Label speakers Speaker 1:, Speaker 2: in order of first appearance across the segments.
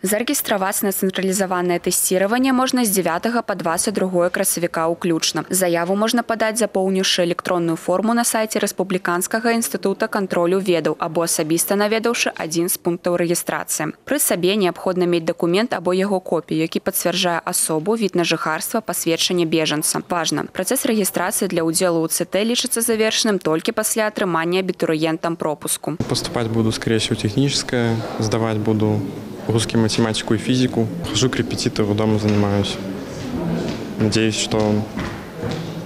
Speaker 1: Зарегистрироваться на централизованное тестирование можно с 9 по 22 красавіка уключно. Заяву можно подать, запоўніўшы электронную форму на сайте Республиканского института контролю ведаў або асабіста наведаўшы один з пунктаў регистрации. Пры сабе необходимо мець документ або яго копію, які пацвярджае асобу, від на жыхарства, пасведчанне бежанца. Важно, процесс регистрации для удзелу ў ЦТ лічыцца завершенным только пасля атрымання абітурыентам пропуску.
Speaker 2: Поступать буду, скорее всего, техническое, сдавать буду русский, математику и физику. Хожу к репетитору, дома занимаюсь. Надеюсь, что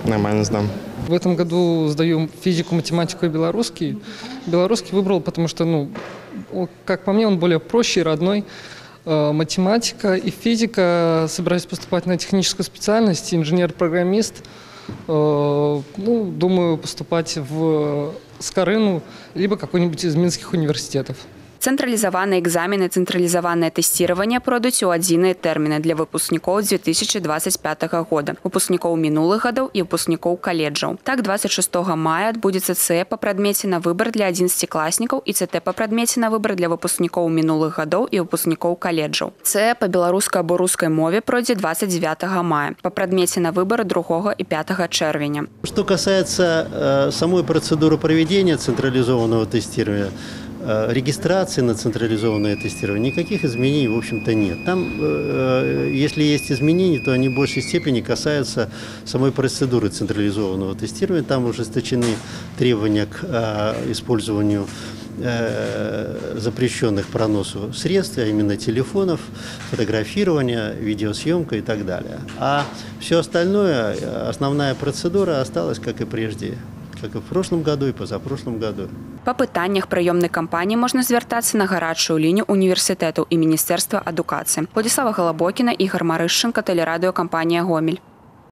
Speaker 2: нормально сдам.
Speaker 3: В этом году сдаю физику, математику и белорусский. Белорусский выбрал, потому что, как по мне, он более проще и родной. Математика и физика. Собираюсь поступать на техническую специальность, инженер-программист. Думаю поступать в Скарыну, либо какой-нибудь из минских университетов.
Speaker 1: Централизованные экзамены, централизованное тестирование пройдуць у адзіныя тэрміны для выпускников 2025 года, выпускников минулых годов и выпускников колледжаў. Так, 26 мая отбудется ЦЭ по предмете на выбор для 11-классников и ЦТ по предмете на выбор для выпускников минулых годов и выпускников колледжаў. ЦЭ по белорусской або русской мове пройдет 29 мая, по предмете на выбор 2 и 5 червеня.
Speaker 4: Что касается самой процедуры проведения централизованного тестирования, регистрации на централизованное тестирование, никаких изменений, в общем-то, нет. Там, если есть изменения, то они в большей степени касаются самой процедуры централизованного тестирования. Там ужесточены требования к использованию запрещенных проносу средств, а именно телефонов, фотографирования, видеосъемка и так далее. А все остальное, основная процедура осталась, как и прежде, как и в прошлом году и позапрошлом году.
Speaker 1: Па пытаннях прыёмнай кампаніі можна звяртацца на гарачую лінію універсітэту і Міністэрства адукацыі. Владислава Голобокіна, Ігор Марышченко, тэлерадыёкампанія «Гомель».